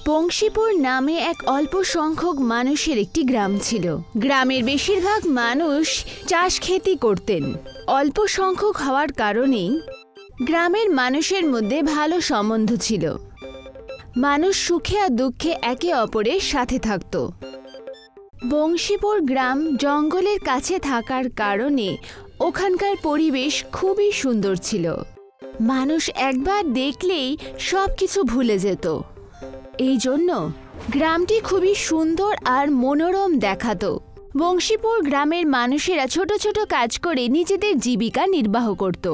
বংশীপুর নামে এক অল্প সংখ্যক মানুষের একটি গ্রাম ছিল। গ্রামের বেশিরভাগ মানুষ চাষ খেতি করতেন। অল্প সংখ্যক হওয়ার কারণেই গ্রামের মানুষের মধ্যে ভালো সম্বন্ধ ছিল। মানুষ সুখে আর দুঃখে একে অপরের সাথে থাকত। বংশীপুর গ্রাম জঙ্গলের কাছে থাকার কারণে ওখানকার পরিবেশ খুবই সুন্দর ছিল। মানুষ একবার দেখলেই সবকিছু ভুলে যেত। এই জন্য গ্রামটি খুবই সুন্দর আর মনোরম দেখাতো। বংশীপুর গ্রামের মানুষেরা ছোট ছোট কাজ করে নিজেদের জীবিকা নির্বাহ করত।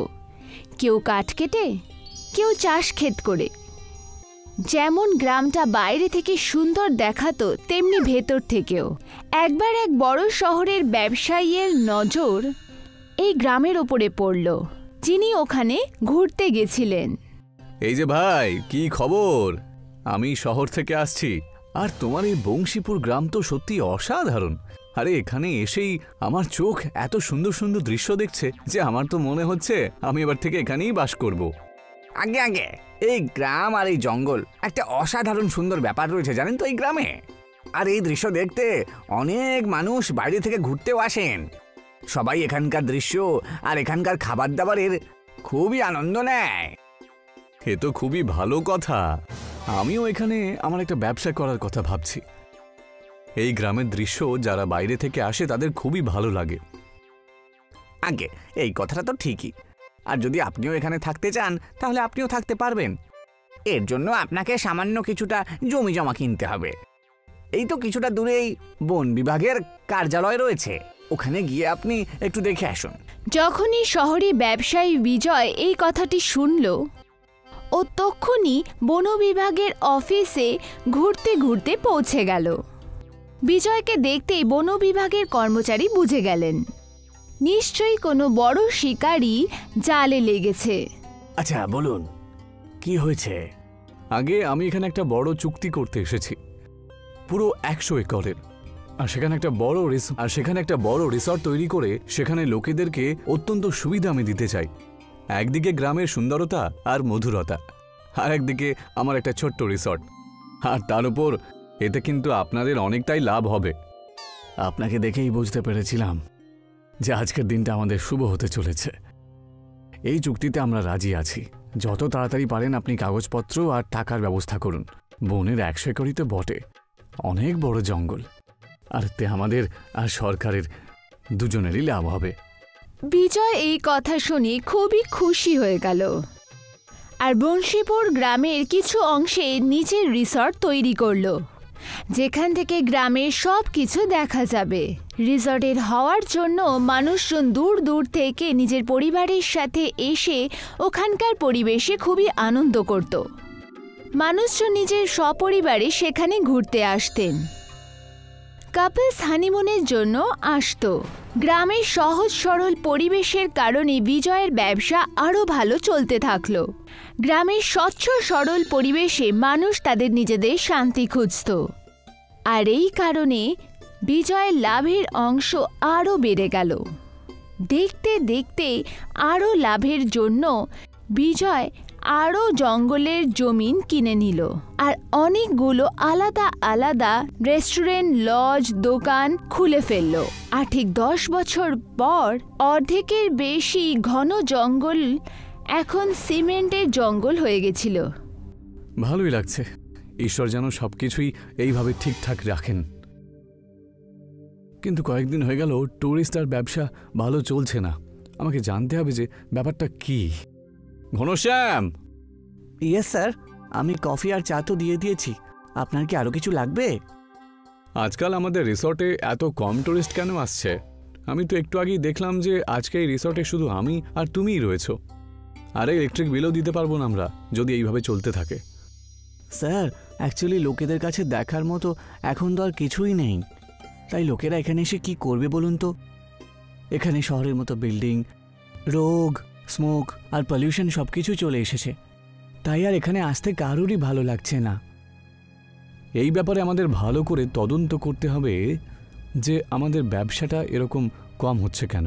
কেউ কাঠ কেটে, কেউ চাষ ক্ষেত করে। যেমন গ্রামটা বাইরে থেকে সুন্দর দেখাতো, তেমনি ভেতর থেকেও। একবার এক বড় শহরের ব্যবসায়ীর নজর এই গ্রামের ওপরে পড়ল, যিনি ওখানে ঘুরতে গেছিলেন। এই যে ভাই, কি খবর? আমি শহর থেকে আসছি। আর তোমার এই বংশীপুর গ্রাম তো সত্যি অসাধারণ। আরে এখানে এসেই আমার চোখ এত সুন্দর সুন্দর দৃশ্য দেখছে যে আমার তো মনে হচ্ছে আমি এবার থেকে এখানেই বাস করব। আগে আগে এই গ্রাম আর এই জঙ্গল একটা অসাধারণ সুন্দর ব্যাপার রয়েছে, জানেন তো এই গ্রামে। আর এই দৃশ্য দেখতে অনেক মানুষ বাইরে থেকে ঘুরতেও আসেন। সবাই এখানকার দৃশ্য আর এখানকার খাবার দাবারের খুবই আনন্দ নেয়। এ তো খুবই ভালো কথা। আমিও এখানে আমার একটা ব্যবসা করার কথা ভাবছি। এই গ্রামের দৃশ্য যারা বাইরে থেকে আসে তাদের খুবই ভালো লাগে। আগে এই কথাটা তো ঠিকই। আর যদি আপনিও এখানে থাকতে চান তাহলে আপনিও থাকতে পারবেন। এর জন্য আপনাকে সামান্য কিছুটা জমি জমা কিনতে হবে। এই তো কিছুটা দূরেই বন বিভাগের কার্যালয় রয়েছে, ওখানে গিয়ে আপনি একটু দেখে আসুন। যখনই শহরে ব্যবসায়ী বিজয় এই কথাটি শুনল, ও তক্ষুনি বন বিভাগের অফিসে ঘুরতে ঘুরতে পৌঁছে গেল। বিজয়কে দেখতেই বন বিভাগের কর্মচারী বুঝে গেলেন নিশ্চয়ই কোনো বড় শিকারী জালে লেগেছে। আচ্ছা বলুন, কি হয়েছে? আগে আমি এখানে একটা বড় চুক্তি করতে এসেছি, পুরো 100 একরের। আর সেখানে একটা বড় রিসর্ট তৈরি করে সেখানে লোকেদেরকে অত্যন্ত সুবিধা আমি দিতে চাই। একদিকে গ্রামের সুন্দরতা আর মধুরতা, আর একদিকে আমার একটা ছোট্ট রিসর্ট। আর তার উপর এতে কিন্তু আপনাদের অনেকটাই লাভ হবে। আপনাকে দেখেই বুঝতে পেরেছিলাম যে আজকের দিনটা আমাদের শুভ হতে চলেছে। এই চুক্তিতে আমরা রাজি আছি। যত তাড়াতাড়ি পারেন আপনি কাগজপত্র আর টাকার ব্যবস্থা করুন। বনের 100 একরই তো বটে, অনেক বড় জঙ্গল। আর এতে আমাদের আর সরকারের দুজনেরই লাভ হবে। বিজয় এই কথা শুনে খুবই খুশি হয়ে গেল আর বংশীপুর গ্রামের কিছু অংশে নিজের রিসর্ট তৈরি করল, যেখান থেকে গ্রামের সব কিছু দেখা যাবে। রিসর্টের হওয়ার জন্য মানুষজন দূর দূর থেকে নিজের পরিবারের সাথে এসে ওখানকার পরিবেশে খুবই আনন্দ করত। মানুষজন নিজের সপরিবারে সেখানে ঘুরতে আসতেন। কাপলস হানিমুনের জন্য আসতো। গ্রামের সহজ সরল পরিবেশের কারণে বিজয়ের ব্যবসা আরও ভালো চলতে থাকলো। গ্রামের স্বচ্ছ সরল পরিবেশে মানুষ তাদের নিজেদের শান্তি খুঁজত। আর এই কারণে বিজয়ের লাভের অংশ আরও বেড়ে গেল। দেখতে দেখতে আরও লাভের জন্য বিজয় আরও জঙ্গলের জমিন কিনে নিল আর অনেকগুলো আলাদা আলাদা রেস্টুরেন্ট, লজ, দোকান খুলে ফেলল। আর ঠিক 10 বছর পর অর্ধেকের বেশি ঘন জঙ্গল এখন সিমেন্টের জঙ্গল হয়ে গেছিল। ভালোই লাগছে। ঈশ্বর যেন সবকিছুই এইভাবে ঠিকঠাক রাখেন। কিন্তু কয়েকদিন হয়ে গেল ট্যুরিস্ট আর ব্যবসা ভালো চলছে না। আমাকে জানতে হবে যে ব্যাপারটা কি। ঘনশ্যাম। ইয়েস স্যার, আমি কফি আর চা তো দিয়ে দিয়েছি। আপনার কি আরও কিছু লাগবে? আজকাল আমাদের রিসর্টে এত কম টুরিস্ট কেন আসছে? আমি তো একটু আগেই দেখলাম যে আজকে এই রিসর্টে শুধু আমি আর তুমিই রয়েছো। আর ইলেকট্রিক বিলও দিতে পারবো না আমরা যদি এইভাবে চলতে থাকে। স্যার, অ্যাকচুয়ালি লোকেদের কাছে দেখার মতো এখন তো আর কিছুই নেই। তাই লোকেরা এখানে এসে কি করবে বলুন তো? এখানে শহরের মতো বিল্ডিং, রোগ, স্মোক আর পলিউশন সব কিছু চলে এসেছে। তাই আর এখানে আসতে কারোরই ভালো লাগছে না। এই ব্যাপারে আমাদের ভালো করে তদন্ত করতে হবে যে আমাদের ব্যবসাটা এরকম কম হচ্ছে কেন।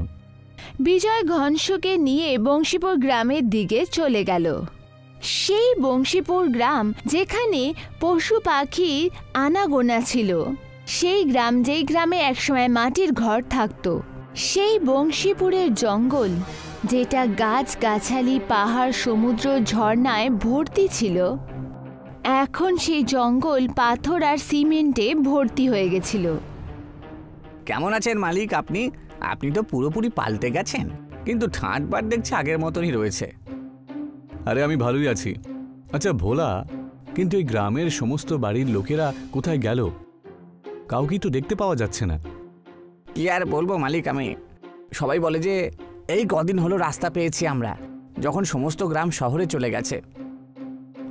বিজয় ঘনশুকে নিয়ে বংশীপুর গ্রামের দিকে চলে গেল। সেই বংশীপুর গ্রাম যেখানে পশু পাখির আনাগোনা ছিল, সেই গ্রাম যেই গ্রামে একসময় মাটির ঘর থাকতো, সেই বংশীপুরের জঙ্গল যেটা গাছগাছালি, পাহাড়, সমুদ্র, ঝর্ণায় ভর্তি ছিল, এখন সেই জঙ্গল পাথর আর সিমেন্টে ভর্তি হয়ে গেছিল। কেমন আছেন মালিক আপনি? আপনি তো পুরোপুরি পাল্টে গেছেন, কিন্তু ঠাঁটবার দেখছি আগের মতনই রয়েছে। আরে আমি ভালোই আছি। আচ্ছা ভোলা, কিন্তু এই গ্রামের সমস্ত বাড়ির লোকেরা কোথায় গেল? কাউকেই তো দেখতে পাওয়া যাচ্ছে না। কি আর বলবো মালিক, আমি সবাই বলে যে এই কদিন হলো রাস্তা পেয়েছি আমরা, যখন সমস্ত গ্রাম শহরে চলে গেছে।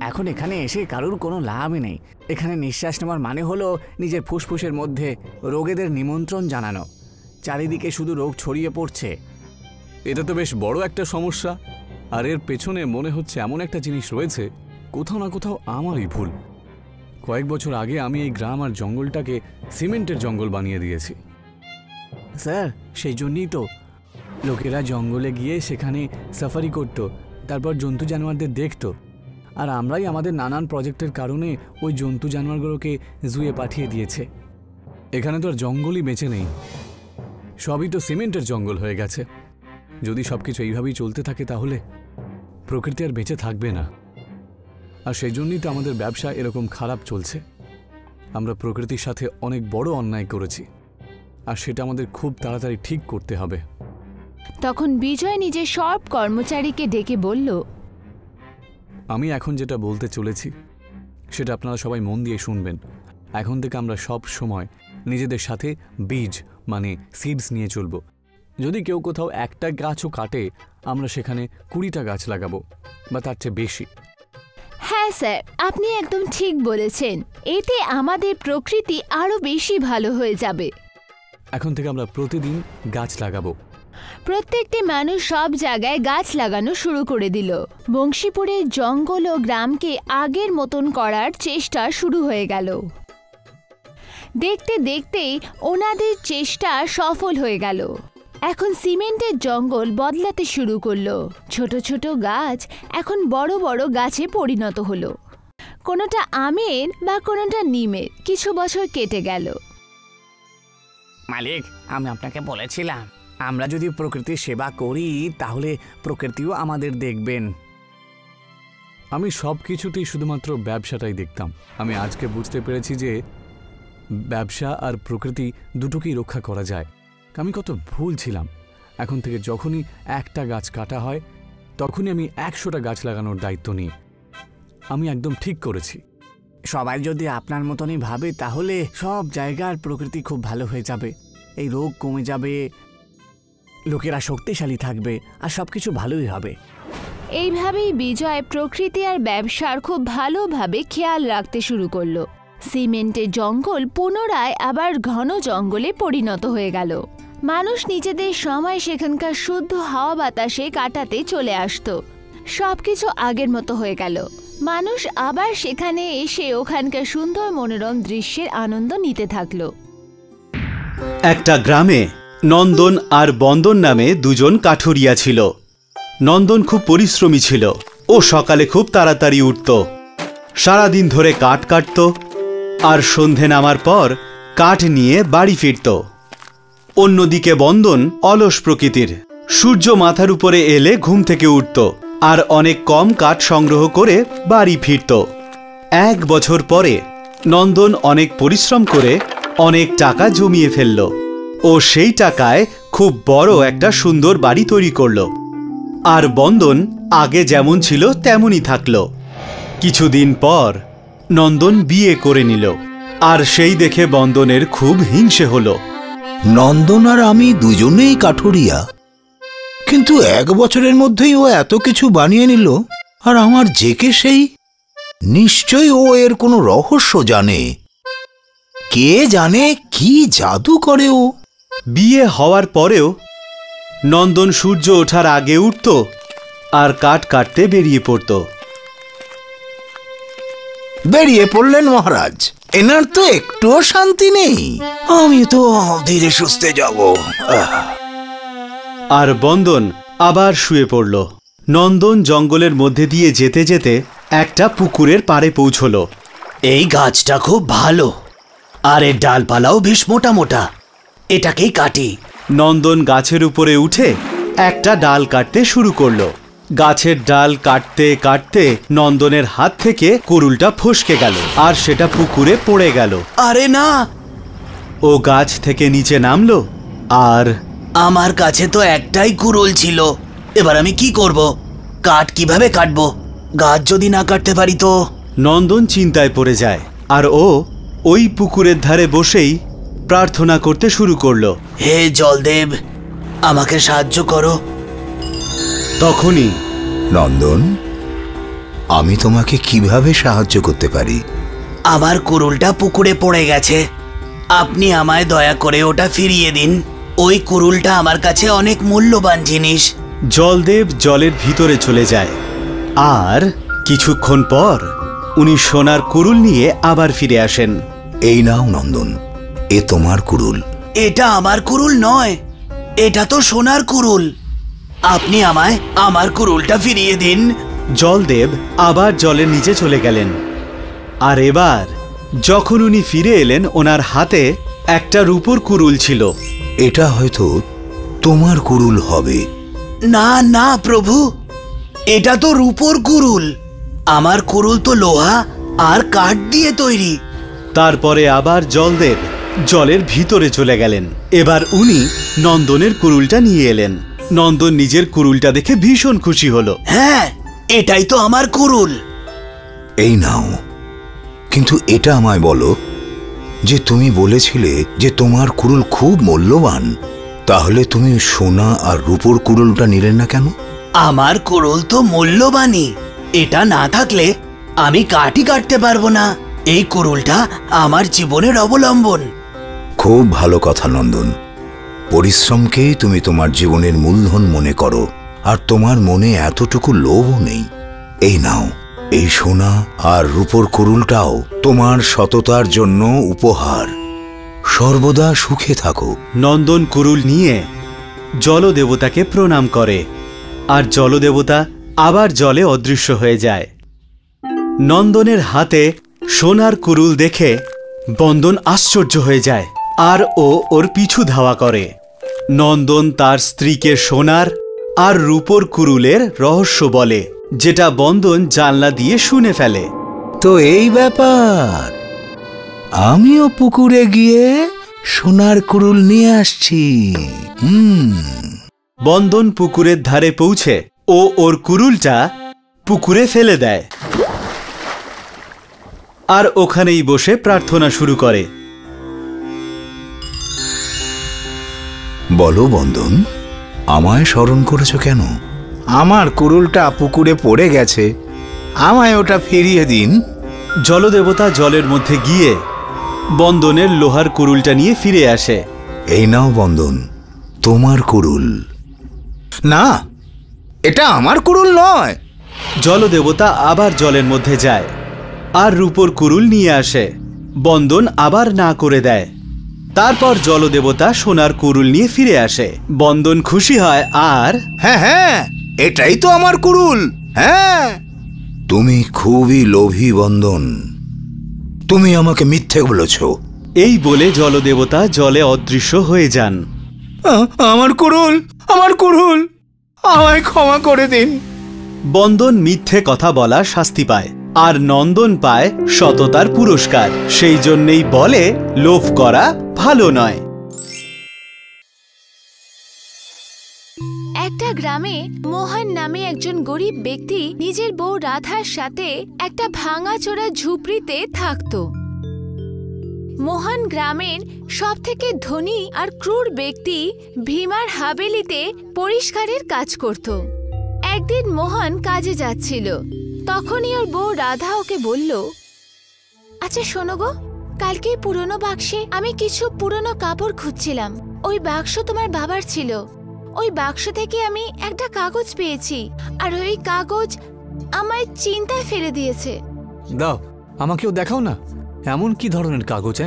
এখন এখানে এসে কারোর কোনো লাভই নেই। এখানে নিঃশ্বাস নেওয়ার মানে হলো নিজের ফুসফুসের মধ্যে রোগীদের নিমন্ত্রণ জানানো। চারিদিকে শুধু রোগ ছড়িয়ে পড়ছে। এটা তো বেশ বড় একটা সমস্যা, আর এর পেছনে মনে হচ্ছে এমন একটা জিনিস রয়েছে, কোথাও না কোথাও আমারই ভুল। কয়েক বছর আগে আমি এই গ্রাম আর জঙ্গলটাকে সিমেন্টের জঙ্গল বানিয়ে দিয়েছি। স্যার, সেই জন্যই তো লোকেরা জঙ্গলে গিয়ে সেখানে সাফারি করত, তারপর জন্তু জানোয়ারদের দেখত, আর আমরাই আমাদের নানান প্রজেক্টের কারণে ওই জন্তু জানোয়ারগুলোকে জুয়ে পাঠিয়ে দিয়েছে। এখানে তো আর জঙ্গলই বেঁচে নেই, সবই তো সিমেন্টের জঙ্গল হয়ে গেছে। যদি সবকিছু এইভাবেই চলতে থাকে তাহলে প্রকৃতি আর বেঁচে থাকবে না। আর সেই জন্যই তো আমাদের ব্যবসা এরকম খারাপ চলছে। আমরা প্রকৃতির সাথে অনেক বড় অন্যায় করেছি, আর সেটা আমাদের খুব তাড়াতাড়ি ঠিক করতে হবে। তখন বিজয় নিজের সব কর্মচারীকে ডেকে বলল, আমি এখন যেটা বলতে চলেছি সেটা আপনারা সবাই মন দিয়ে শুনবেন। এখন থেকে আমরা সব সময় নিজেদের সাথে বীজ মানে সিডস নিয়ে চলব। যদি কেউ কোথাও একটা গাছও কাটে, আমরা সেখানে 20টা গাছ লাগাবো বা তার চেয়ে বেশি। হ্যাঁ স্যার, আপনি একদম ঠিক বলেছেন। এতে আমাদের প্রকৃতি আরো বেশি ভালো হয়ে যাবে। এখন থেকে আমরা প্রতিদিন গাছ লাগাবো। প্রত্যেকটি মানুষ সব জায়গায় গাছ লাগানো শুরু করে দিল। বংশীপুরের জঙ্গল ও গ্রামকে আগের মতন করার চেষ্টা শুরু হয়ে গেল। দেখতে দেখতেই ওনাদের চেষ্টা সফল হয়ে গেল। এখন সিমেন্টের জঙ্গল বদলাতে শুরু করলো। ছোট ছোট গাছ এখন বড় বড় গাছে পরিণত হলো। কোনোটা আমের বা কোনোটা নিমের। কিছু বছর কেটে গেল। মালিক, আমি আপনাকে বলেছিলাম আমরা যদি প্রকৃতির সেবা করি তাহলে প্রকৃতিও আমাদের দেখবেন। আমি সব কিছুতেই শুধুমাত্র ব্যবসাটাই দেখতাম। আমি আজকে বুঝতে পেরেছি যে ব্যবসা আর প্রকৃতি দুটোকেই রক্ষা করা যায়। আমি কত ভুল ছিলাম। এখন থেকে যখনই একটা গাছ কাটা হয় তখনই আমি 100টা গাছ লাগানোর দায়িত্ব নিই। আমি একদম ঠিক করেছি। সবাই যদি আপনার মতনই ভাবে তাহলে সব জায়গার প্রকৃতি খুব ভালো হয়ে যাবে। এই রোগ কমে যাবে, লোকেরা শক্তিশালী থাকবে, আর সবকিছু ভালোই হবে। এইভাবেই বিজয় প্রকৃতি আর ব্যবসার খুব ভালোভাবে খেয়াল রাখতে শুরু করলো। সিমেন্টের জঙ্গল পুনরায় আবার ঘন জঙ্গলে পরিণত হয়ে গেল। মানুষ নিজেদের সময় সেখানকার শুদ্ধ হাওয়া বাতাসে কাটাতে চলে আসতো। সবকিছু আগের মতো হয়ে গেল। মানুষ আবার সেখানে এসে ওখানকার সুন্দর মনোরম দৃশ্যের আনন্দ নিতে থাকলো। একটা গ্রামে নন্দন আর বন্দন নামে দুজন কাঠুরিয়া ছিল। নন্দন খুব পরিশ্রমী ছিল। ও সকালে খুব তাড়াতাড়ি উঠত, সারাদিন ধরে কাঠ কাটত, আর সন্ধে নামার পর কাঠ নিয়ে বাড়ি ফিরত। অন্যদিকে বন্দন অলস প্রকৃতির। সূর্য মাথার উপরে এলে ঘুম থেকে উঠত আর অনেক কম কাঠ সংগ্রহ করে বাড়ি ফিরত। 1 বছর পরে নন্দন অনেক পরিশ্রম করে অনেক টাকা জমিয়ে ফেলল। ও সেই টাকায় খুব বড় একটা সুন্দর বাড়ি তৈরি করল। আর বন্দন আগে যেমন ছিল তেমনই থাকল। কিছুদিন পর নন্দন বিয়ে করে নিল, আর সেই দেখে বন্দনের খুব হিংসে হলো। নন্দন আর আমি দুজনেই কাঠুরিয়া, কিন্তু 1 বছরের মধ্যেই ও এত কিছু বানিয়ে নিল, আর আমার জেকে সেই। নিশ্চয়ই ও এর কোনো রহস্য জানে। কে জানে কি জাদু করে ও। বিয়ে হওয়ার পরেও নন্দন সূর্য ওঠার আগে উঠত আর কাঠ কাটতে বেরিয়ে পড়ত। বেরিয়ে পড়লেন মহারাজ, এনার তো একটুও শান্তি নেই। আমি তো ধীরে সুস্থে যাব। আর বন্দন আবার শুয়ে পড়ল। নন্দন জঙ্গলের মধ্যে দিয়ে যেতে যেতে একটা পুকুরের পাড়ে পৌঁছল। এই গাছটা খুব ভালো, আর এর ডালপালাও বেশ মোটা মোটা, এটাকেই কাটি। নন্দন গাছের উপরে উঠে একটা ডাল কাটতে শুরু করলো। গাছের ডাল কাটতে কাটতে নন্দনের হাত থেকে কুড়ুলটা ফসকে গেল আর সেটা পুকুরে পড়ে গেল। আরে না! ও গাছ থেকে নিচে নামলো আর আমার কাছে তো একটাই কুড়ুল ছিল, এবার আমি কি করব? কাঠ কিভাবে কাটবো? গাছ যদি না কাটতে পারি তো? নন্দন চিন্তায় পড়ে যায় আর ও ওই পুকুরের ধারে বসেই প্রার্থনা করতে শুরু করলো। হে জলদেব, আমাকে সাহায্য করো। তখনই নন্দন, আমি তোমাকে কিভাবে সাহায্য করতে পারি? আমার কুড়ুলটা পুকুরে পড়ে গেছে, আপনি আমায় দয়া করে ওটা ফিরিয়ে দিন। ওই কুড়ুলটা আমার কাছে অনেক মূল্যবান জিনিস। জলদেব জলের ভিতরে চলে যায় আর কিছুক্ষণ পর উনি সোনার কুড়ুল নিয়ে আবার ফিরে আসেন। এই নাও নন্দন, এ তোমার কুড়ুল। এটা আমার কুড়ুল নয়, এটা তো সোনার কুড়ুল। আপনি আমায় আমার কুড়ুলটা ফিরিয়ে দিন। জলদেব আবার জলের নিচে চলে গেলেন আর এবার যখন উনি ফিরে এলেন ওনার হাতে একটা রূপোর কুড়ুল ছিল। এটা হয়তো তোমার কুড়ুল হবে। না না প্রভু, এটা তো রূপোর কুড়ুল। আমার কুড়ুল তো লোহা আর কাঠ দিয়ে তৈরি। তারপরে আবার জলদেব জলের ভিতরে চলে গেলেন। এবার উনি নন্দনের কুড়ুলটা নিয়ে এলেন। নন্দন নিজের কুড়ুলটা দেখে ভীষণ খুশি হলো। হ্যাঁ, এটাই তো আমার কুড়ুল। এই নাও, কিন্তু এটা আমায় বলো যে তুমি বলেছিলে যে তোমার কুড়ুল খুব মূল্যবান, তাহলে তুমি সোনা আর রূপোর কুড়ুলটা নিলে না কেন? আমার কুড়ুল তো মূল্যবানই, এটা না থাকলে আমি কাঠই কাটতে পারবো না। এই কুড়ুলটা আমার জীবনের অবলম্বন। খুব ভালো কথা নন্দন, পরিশ্রমকেই তুমি তোমার জীবনের মূলধন মনে করো, আর তোমার মনে এতটুকু লোভও নেই। এই নাও, এই সোনা আর রূপোর কুড়ুলটাও তোমার সততার জন্য উপহার। সর্বদা সুখে থাকো। নন্দন কুড়ুল নিয়ে জলদেবতাকে প্রণাম করে আর জলদেবতা আবার জলে অদৃশ্য হয়ে যায়। নন্দনের হাতে সোনার কুড়ুল দেখে বন্দন আশ্চর্য হয়ে যায় আর ও ওর পিছু ধাওয়া করে। নন্দন তার স্ত্রীকে সোনার আর রূপোর কুড়ুলের রহস্য বলে, যেটা বন্দন জানলা দিয়ে শুনে ফেলে। তো এই ব্যাপার, আমিও পুকুরে গিয়ে সোনার কুড়ুল নিয়ে আসছি। বন্দন পুকুরের ধারে পৌঁছে ও ওর কুড়ুলটা পুকুরে ফেলে দেয় আর ওখানেই বসে প্রার্থনা শুরু করে। বলো বন্দন, আমায় স্মরণ করেছ কেন? আমার কুড়ুলটা পুকুরে পড়ে গেছে, আমায় ওটা ফিরিয়ে দিন। জলদেবতা জলের মধ্যে গিয়ে বন্দনের লোহার কুড়ুলটা নিয়ে ফিরে আসে। এই নাও বন্দন, তোমার কুড়ুল। না, এটা আমার কুড়ুল নয়। জলদেবতা আবার জলের মধ্যে যায় আর রূপোর কুড়ুল নিয়ে আসে। বন্দন আবার না করে দেয়। তারপর জলদেবতা সোনার কুড়ুল নিয়ে ফিরে আসে। বন্দন খুশি হয় আর হ্যাঁ হ্যাঁ, এটাই তো আমার কুড়ুল। হ্যাঁ, তুমি খুবই লোভী বন্দন, তুমি আমাকে মিথ্যে বলেছ। এই বলে জলদেবতা জলে অদৃশ্য হয়ে যান। আমার কুড়ুল, আমার কুড়ুল, আমায় ক্ষমা করে দিন। বন্দন মিথ্যে কথা বলা শাস্তি পায় আর নন্দন পায় সততার পুরস্কার। সেই জন্যেই বলে লোভ করা ভালো নয়। একটা গ্রামে মোহন নামে একজন গরিব ব্যক্তি নিজের বউ রাধার সাথে একটা ভাঙাচোরা ঝুপড়িতে থাকত। মোহন গ্রামের সবথেকে ধনী আর ক্রূর ব্যক্তি ভীমার হাবেলিতে পরিষ্কারের কাজ করত। একদিন মোহন কাজে যাচ্ছিল, তখনই ওর বউ রাধা ওকে বলল, আচ্ছা শোনো গো, কালকে পুরনো বাক্সে আমি কিছু পুরনো কাপড় খুঁজছিলাম। ওই বাক্স তোমার বাবার ছিল। ওই বাক্স থেকে আমি একটা কাগজ পেয়েছি, আর ওই কাগজ আমায় চিন্তায় ফেলে দিয়েছে। দাও, আমাকেও দেখাও না। এমন কি ধরনের কাগজ,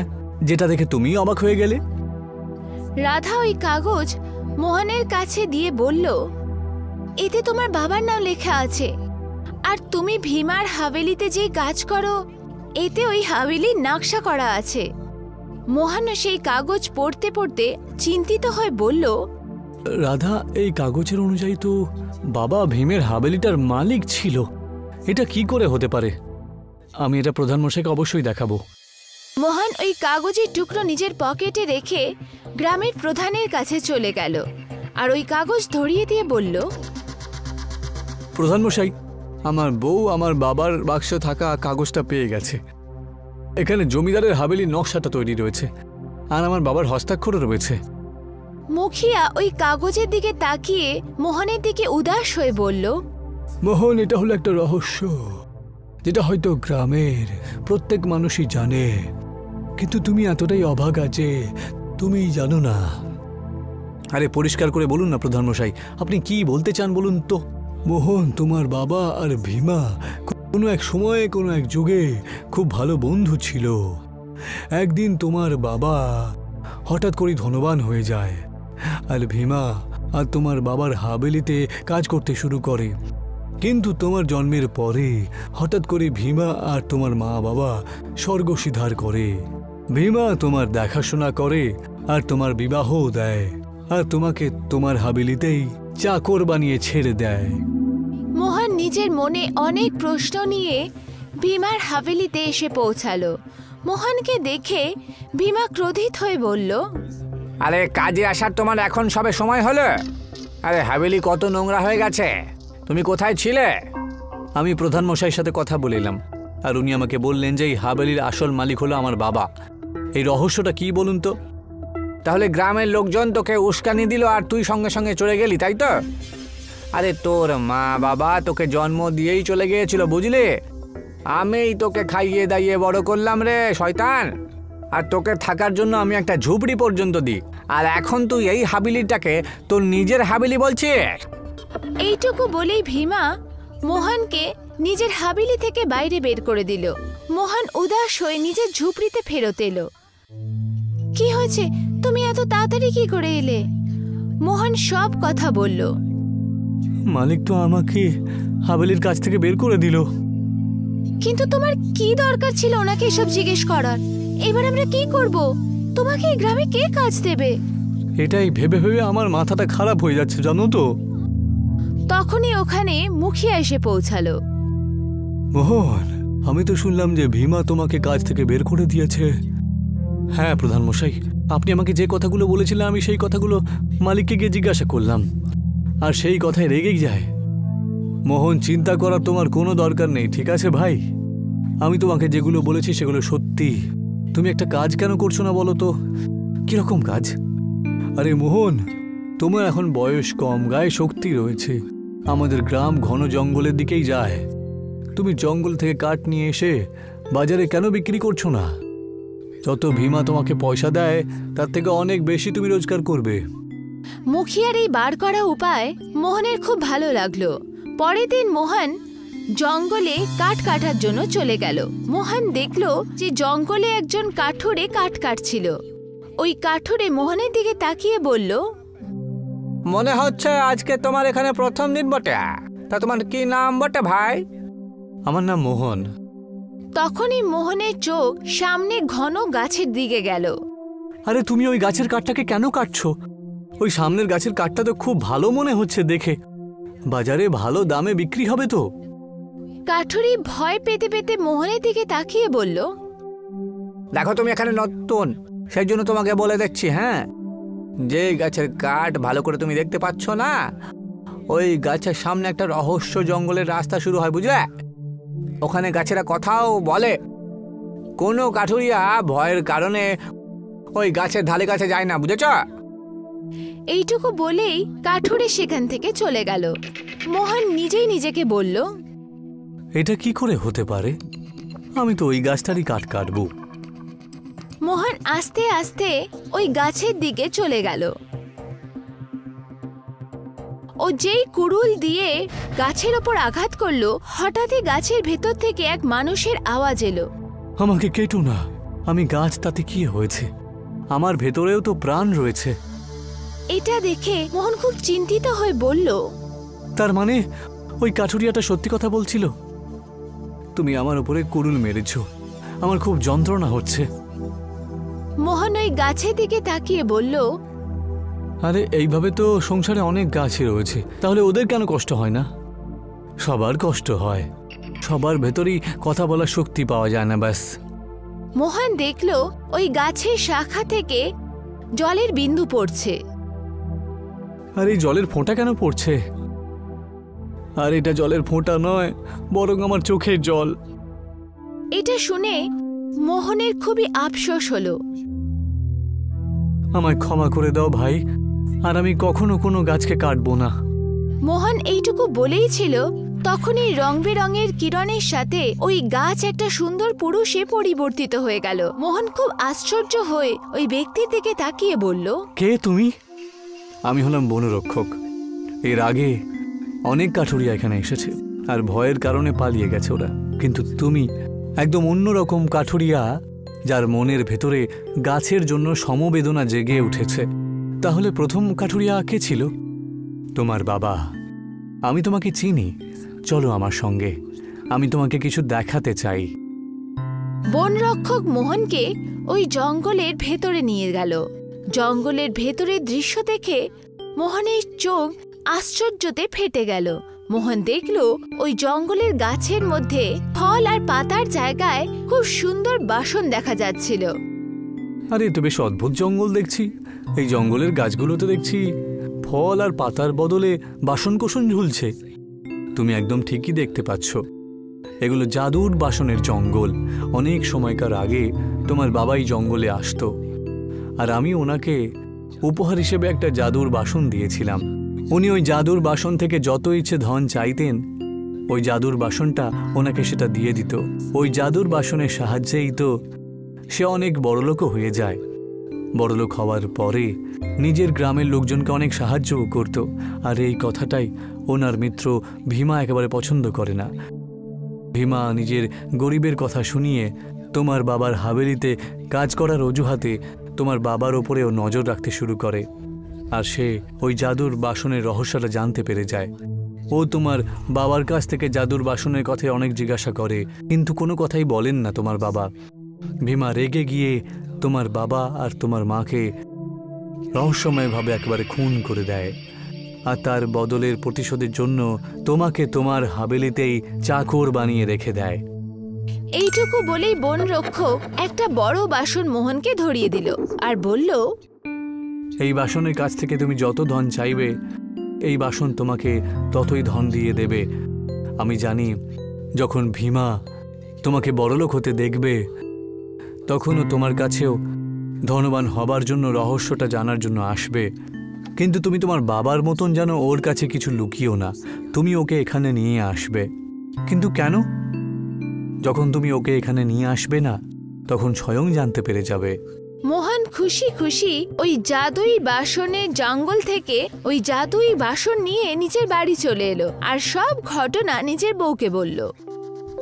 যেটা দেখে তুমি অবাক হয়ে গেলে? রাধা ওই কাগজ মোহনের কাছে দিয়ে বলল, এতে তোমার বাবার নাম লেখা আছে। আর তুমি ভীমার হাভেলিতে যে কাজ করো এতে ওই হাভেলির নকশা করা আছে। মোহন সেই কাগজ পড়তে পড়তে চিন্তিত হয়ে বলল, রাধা, এই কাগজের অনুযায়ী তো বাবা ভীমের হাভেলিটার মালিক ছিল। এটা কি করে হতে পারে? আমি এটা প্রধানমশাইকে অবশ্যই দেখাবো। মোহন ওই কাগজের টুকরো নিজের পকেটে রেখে গ্রামের প্রধানের কাছে চলে গেল আর ওই কাগজ ধরিয়ে দিয়ে বলল, প্রধানমশাই, আমার বউ আমার বাবার বাক্সে থাকা কাগজটা পেয়ে গেছে। এখানে জমিদারের হাভেলির নকশাটা তৈরি রয়েছে আর আমার বাবার হস্তাক্ষরও রয়েছে। মুখিয়া ওই কাগজের দিকে তাকিয়ে মোহনের দিকে উদাস হয়ে বলল, মোহন, এটা হলো একটা রহস্য যেটা হয়তো গ্রামের প্রত্যেক মানুষই জানে, কিন্তু তুমি এতটাই অভাগা যে তুমি জানো না। আরে পরিষ্কার করে বলুন না প্রধানমশাই, আপনি কি বলতে চান বলুন তো। মোহন, তোমার বাবা আর ভীমা কোনো এক সময়ে কোনো এক যুগে খুব ভালো বন্ধু ছিল। একদিন তোমার বাবা হঠাৎ করে ধনবান হয়ে যায় আর ভীমা আর তোমার বাবার হাভেলিতে কাজ করতে শুরু করে। কিন্তু তোমার জন্মের পরে হঠাৎ করে ভীমা আর তোমার মা বাবা স্বর্গ সিধার করে। ভীমা তোমার দেখাশোনা করে আর তোমার বিবাহও দেয় আর তোমাকে তোমার হাভেলিতেই চাকর বানিয়ে ছেড়ে দেয়। মোহন নিজের মনে অনেক প্রশ্ন নিয়ে ভীমার হাভেলিতে এসে পৌঁছালো। মোহনকে দেখে ভীমা ক্রোধিত হয়ে বলল, আরে কাজে আসার তোমার এখন সবে সময় হলো? আরে হাভেলি কত নোংরা হয়ে গেছে, তুমি কোথায় ছিলে? আমি প্রধানমশাইয়ের সাথে কথা বলিলাম আর উনি আমাকে বললেন যে এই হাভেলির আসল মালিক হলো আমার বাবা। এই রহস্যটা কি বলুন তো? তাহলে গ্রামের লোকজন তোকে উস্কানি দিল আর তুই সঙ্গে সঙ্গে চলে গেলি, তাই তো? আরে তোর মা বাবা তোকে জন্ম দিয়েই চলে গিয়েছিল, বুঝলি? আমিই তোকে খাইয়ে দাইয়ে বড় করলাম রে শয়তান। আর তোকে থাকার জন্য আমি একটা ঝুপড়ি পর্যন্ত দিই, আর এখন তুই এই হাভেলিটাকে তোর নিজের হাভেলি বলছিস? এইটুকু বলেই ভীমা মোহনকে নিজের হাভেলি থেকে বাইরে বের করে দিল। মোহন উদাস হয়ে নিজের ঝুপড়িতে ফেরত এলো। কি হয়েছে? তুমি এত তাড়াতাড়ি কি করে এলে? মোহন সব কথা বলল। মালিক তো আমাকে হাভেলির কাছ থেকে বের করে দিল। কিন্তু তোমার কি দরকার ছিল ওনাকে এসব জিজ্ঞেস করার? এবার আমরা কি করব? তোমাকে এই গ্রামে কে কাজ দেবে? এটাই ভেবে ভেবে আমার মাথাটা খারাপ হয়ে যাচ্ছে, জানো তো। তখনই ওখানে মুখিয়া এসে পৌঁছালো। মোহন, আমি তো শুনলাম যে ভীমা তোমাকে কাজ থেকে বের করে দিয়েছে। হ্যাঁ প্রধানমশাই, আপনি আমাকে যে কথাগুলো বলেছিলেন আমি সেই কথাগুলো মালিককে গিয়ে জিজ্ঞাসা করলাম আর সেই কথায় রেগেই যায়। মোহন, চিন্তা করার তোমার কোনো দরকার নেই, ঠিক আছে ভাই? আমি তোমাকে যেগুলো বলেছি সেগুলো সত্যি। তুমি একটা কাজ কেন করছো না বলো তো? কিরকম কাজ? আরে মোহন, তোমার এখন বয়স কম, গায়ে শক্তি রয়েছে। আমাদের গ্রাম ঘন জঙ্গলের দিকেই যায়। তুমি জঙ্গল থেকে কাঠ নিয়ে এসে বাজারে কেন বিক্রি করছো না? যত ভীমা তোমাকে পয়সা দেয় তার থেকে অনেক বেশি তুমি রোজগার করবে। মুখিয়ার এই বার করা উপায় মোহনের খুব ভালো লাগলো। পরের দিন মোহন জঙ্গলে কাঠ কাটার জন্য চলে গেল। মোহন দেখলো যে জঙ্গলে একজন কাঠুরে কাঠ কাটছিল। ওই কাঠুরে মোহনের দিকে তাকিয়ে বলল, মনে হচ্ছে আজকে তোমার এখানে প্রথম দিন বটে। তা তোমার কি নাম বটে ভাই? আমার নাম মোহন। তখনই মোহনের চোখ সামনে ঘন গাছের দিকে গেল। আরে তুমি ওই গাছের কাঠটাকে কেন কাটছো? ওই সামনের গাছের কাঠটা তো খুব ভালো মনে হচ্ছে দেখে। বাজারে ভালো দামে বিক্রি হবে তো। কাঠুরি ভয় পেতে পেতে মোহনের দিকে তাকিয়ে বলল, দেখো তুমি এখানে নতুন, সেই জন্য তোমাকে বলে দেখছি। হ্যাঁ, যে গাছের কাঠ ভালো করে তুমি দেখতে পাচ্ছ না, ওই গাছের সামনে একটা রহস্য জঙ্গলের রাস্তা শুরু হয়, বুঝলে? ওখানে গাছেরা কথাও বলে। কোনো কাঠুরিয়া ভয়ের কারণে ওই গাছের ধারে কাছে যায় না, বুঝেছ? এইটুকু বলেই কাঠুরে সেখান থেকে চলে গেল। মোহন নিজেই নিজেকে বলল, এটা কি করে হতে পারে? আমি তো ওই গাছটারই কাঠ কাটবো। মোহন আস্তে আস্তে ওই গাছের দিকে চলে গেল। ও যেই কুড়ুল দিয়ে গাছের ওপর আঘাত করলো, হঠাৎই গাছের ভেতর থেকে এক মানুষের আওয়াজ এলো। আমাকে কেটো না, আমি গাছ, তাতে কি হয়েছে? আমার ভেতরেও তো প্রাণ রয়েছে। এটা দেখে মোহন খুব চিন্তিত হয়ে বলল, তার মানে ওই কাঠুরিয়াটা সত্যি কথা বলছিল। তুমি আমার উপরে কুড়ুল মেরেছ, আমার খুব যন্ত্রণা হচ্ছে। মোহন ওই গাছের দিকে তাকিয়ে বলল, আরে এইভাবে তো সংসারে অনেক গাছই রয়েছে, তাহলে ওদের কেন কষ্ট হয় না? সবার কষ্ট হয়, সবার ভেতরেই কথা বলার শক্তি পাওয়া যায় না ব্যাস। মোহন দেখল ওই গাছের শাখা থেকে জলের বিন্দু পড়ছে। আর এই জলের ফোঁটা কেন পড়ছে? আর এটা জলের ফোঁটা নয়, বরং আমার চোখের জল। এটা শুনে মোহনের খুবই আফসোস হলো। আমায় ক্ষমা করে দাও ভাই, আর আমি কখনো কোনো গাছকে কাটবো না। মোহন এইটুকু বলেই ছিল, তখনই রং বেরঙের কিরণের সাথে ওই গাছ একটা সুন্দর পুরুষে পরিবর্তিত হয়ে গেল। মোহন খুব আশ্চর্য হয়ে ওই ব্যক্তির দিকে তাকিয়ে বলল, কে তুমি? আমি হলাম বনরক্ষক। এর আগে অনেক কাঠুরিয়া এখানে এসেছে আর ভয়ের কারণে পালিয়ে গেছে ওরা, কিন্তু তুমি একদম অন্যরকম কাঠুরিয়া, যার মনের ভেতরে গাছের জন্য সমবেদনা জেগে উঠেছে। তাহলে প্রথম কাঠুরিয়া কে ছিল? তোমার বাবা। আমি তোমাকে চিনি, চলো আমার সঙ্গে, আমি তোমাকে কিছু দেখাতে চাই। বনরক্ষক মোহনকে ওই জঙ্গলের ভেতরে নিয়ে গেল। জঙ্গলের ভেতরের দৃশ্য দেখে মোহনের চোখ আশ্চর্যতে ফেটে গেল। মোহন দেখল ওই জঙ্গলের গাছের মধ্যে ফল আর পাতার জায়গায় খুব সুন্দর বাসন দেখা যাচ্ছিল। আরে তো বেশ অদ্ভুত জঙ্গল দেখছি। এই জঙ্গলের গাছগুলোতে দেখছি ফল আর পাতার বদলে বাসনকোসন ঝুলছে। তুমি একদম ঠিকই দেখতে পাচ্ছ, এগুলো জাদুর বাসনের জঙ্গল। অনেক সময়কার আগে তোমার বাবাই জঙ্গলে আসতো, আর আমি ওনাকে উপহার হিসেবে একটা জাদুর বাসন দিয়েছিলাম। উনি ওই জাদুর বাসন থেকে যত ইচ্ছে ধন চাইতেন, ওই জাদুর বাসনটা ওনাকে সেটা দিয়ে দিত। ওই জাদুর বাসনের সাহায্যেই তো সে অনেক বড়লোকও হয়ে যায়। বড়লোক হওয়ার পরে নিজের গ্রামের লোকজনকে অনেক সাহায্যও করত। আর এই কথাটাই ওনার মিত্র ভীমা একেবারে পছন্দ করে না। ভীমা নিজের গরিবের কথা শুনিয়ে তোমার বাবার হাভেলিতে কাজ করার অজুহাতে তোমার বাবার ওপরেও নজর রাখতে শুরু করে। আর সে ওই জাদুর বাসনের রহস্যটা জানতে পেরে যায়। ও তোমার বাবার কাছ থেকে জাদুর বাসনের কথায় অনেক জিজ্ঞাসা করে, কিন্তু কোনো কথাই বলেন না তোমার বাবা। ভীমা রেগে গিয়ে তোমার বাবা আর তোমার মাকে রহস্যময়ভাবে একেবারে খুন করে দেয়। আর তার বদলের প্রতিশোধের জন্য তোমাকে তোমার হাভেলিতেই চাকর বানিয়ে রেখে দেয়। এইটুকু বলেই বনরক্ষক একটা বড় বাসন মোহনকে ধরিয়ে দিল আর বলল, এই বাসনের কাছ থেকে তুমি যত ধন চাইবে, এই বাসন তোমাকে ততই ধন দিয়ে দেবে। আমি জানি যখন ভীমা তোমাকে বড়লোক হতে দেখবে, তখনও তোমার কাছেও ধনবান হবার জন্য রহস্যটা জানার জন্য আসবে। কিন্তু তুমি তোমার বাবার মতন যেন ওর কাছে কিছু লুকিও না, তুমি ওকে এখানে নিয়ে আসবে। কিন্তু কেন? যখন তুমি ওকে এখানে নিয়ে আসবে না, তখন স্বয়ং জানতে পেরে যাবে। মোহন খুশি খুশি ওই জাদুই বাসনের জঙ্গল থেকে ওই জাদুই বাসন নিয়ে নিজের বাড়ি চলে এলো আর সব ঘটনা নিজের বউকে বলল।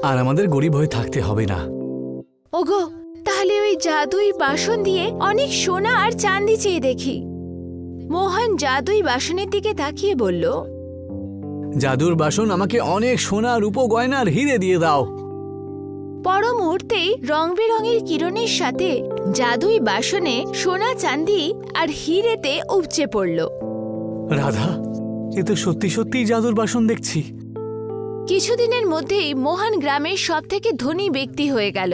আর আমাদের গরিব হয়ে থাকতে হবে না। ওগো, তাহলে ওই জাদুই বাসন দিয়ে অনেক সোনা আর চাঁদি চেয়ে দেখি। মোহন জাদুই বাসনের দিকে তাকিয়ে বলল, জাদুর বাসন আমাকে অনেক সোনা, রূপো, গয়না আর হিরে দিয়ে দাও। পর মুহূর্তেই রং বেরঙের কিরণের সাথে জাদুই বাসনে সোনা, চাঁদি আর হিরেতে উপচে পড়ল। রাধা, এ তো সত্যি সত্যিই জাদুর বাসন দেখছি। কিছুদিনের মধ্যেই মোহন গ্রামের সবথেকে ধনী ব্যক্তি হয়ে গেল।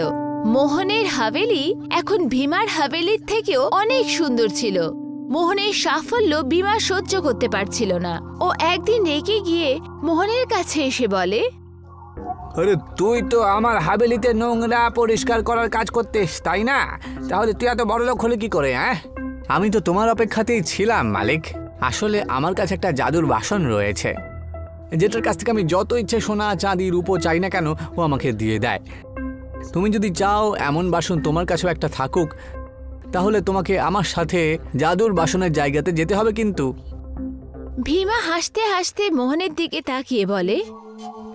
মোহনের হাভেলি এখন ভীমার হাভেলির থেকেও অনেক সুন্দর ছিল। মোহনের সাফল্য ভীমা সহ্য করতে পারছিল না। ও একদিন রেগে গিয়ে মোহনের কাছে এসে বলে, আরে তুই তো আমার হাভেলিতে নোংরা পরিষ্কার করার কাজ করতিস, তাই না? তাহলে তুই এত বড়লোক হলে কি করে? আমি তো তোমার অপেক্ষাতেই ছিলাম মালিক। আসলে আমার কাছে একটা জাদুর বাসন রয়েছে, যেটার কাছ থেকে আমি যত ইচ্ছে সোনা, চাঁদি, রূপো চাই না কেন ও আমাকে দিয়ে দেয়। তুমি যদি চাও এমন বাসন তোমার কাছেও একটা থাকুক, তাহলে তোমাকে আমার সাথে জাদুর বাসনের জায়গাতে যেতে হবে। কিন্তু ভীমা হাসতে হাসতে মোহনের দিকে তাকিয়ে বলে,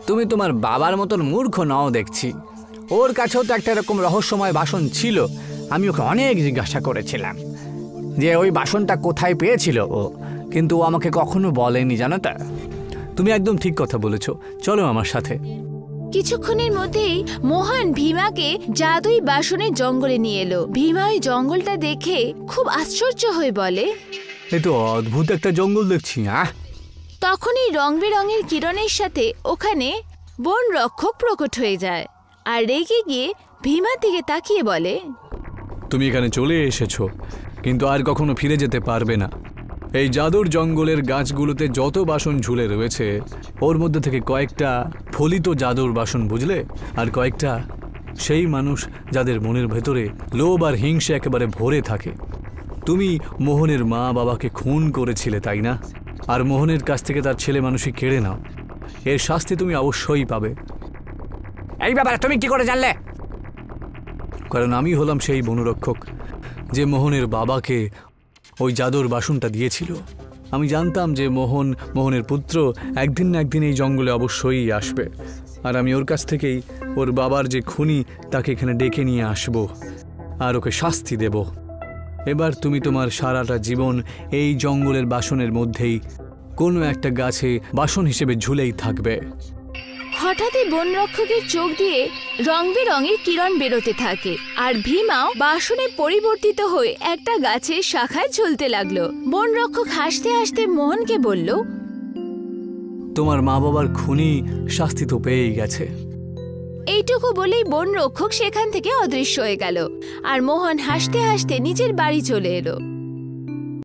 তুমি তোমার বাবার মতন মূর্খ নও দেখছি। ওর কাছেও তো একটা এরকম রহস্যময় বাসন ছিল। আমি ওকে অনেক জিজ্ঞাসা করেছিলাম যে ওই বাসনটা কোথায় পেয়েছিল ও, কিন্তু ও আমাকে কখনো বলেনি, জানো তো। তুমি একদম ঠিক কথা বলেছো, চলো আমার সাথে। কিছুক্ষণের মধ্যেই মোহন ভীমাকে জাদুই বাসনের জঙ্গলে নিয়ে এলো। ভীমা ওই জঙ্গলটা দেখে খুব আশ্চর্য হয়ে বলে, এ তো অদ্ভুত একটা জঙ্গল দেখছি। তখনই রং বেরঙের কিরণের সাথে ওখানে বন রক্ষক প্রকট হয়ে যায় আর রেগে গিয়ে ভীমার দিকে তাকিয়ে বলে, তুমি এখানে চলে এসেছো, কিন্তু আর কখনো ফিরে যেতে পারবে না। এই জাদুর জঙ্গলের গাছগুলোতে যত বাসন ঝুলে রয়েছে ওর মধ্যে থেকে কয়েকটা ফলিত জাদুর বাসন, বুঝলে, আর কয়েকটা সেই মানুষ যাদের মনের ভেতরে লোভ আর হিংসে একেবারে ভরে থাকে। তুমি মোহনের মা বাবাকে খুন করেছিলে, তাই না? আর মোহনের কাছ থেকে তার ছেলে মানুষই কেড়ে নাও। এর শাস্তি তুমি অবশ্যই পাবে। এই ব্যাপারে তুমি কি করে জানলে? কারণ আমি হলাম সেই বনরক্ষক যে মোহনের বাবাকে ওই জাদুর বাসনটা দিয়েছিল। আমি জানতাম যে মোহনের পুত্র একদিন না একদিন এই জঙ্গলে অবশ্যই আসবে, আর আমি ওর কাছ থেকেই ওর বাবার যে খুনি তাকে এখানে ডেকে নিয়ে আসব আর ওকে শাস্তি দেব। এবার তুমি তোমার সারাটা জীবন এই জঙ্গলের বাসনের মধ্যেই কোনো একটা গাছে বাসন হিসেবে ঝুলেই থাকবে। হঠাৎই বনরক্ষকের চোখ দিয়ে রং বেরঙের কিরণ বেরোতে থাকে আর ভীমাও বাসনে পরিবর্তিত হয়ে একটা গাছের শাখায় ঝুলতে লাগলো। বনরক্ষক হাসতে হাসতে মোহনকে বলল, তোমার মা বাবার খুনি শাস্তি তো পেয়েই গেছে। এইটুকু বলেই বনরক্ষক সেখান থেকে অদৃশ্য হয়ে গেল আর মোহন হাসতে হাসতে নিজের বাড়ি চলে এলো।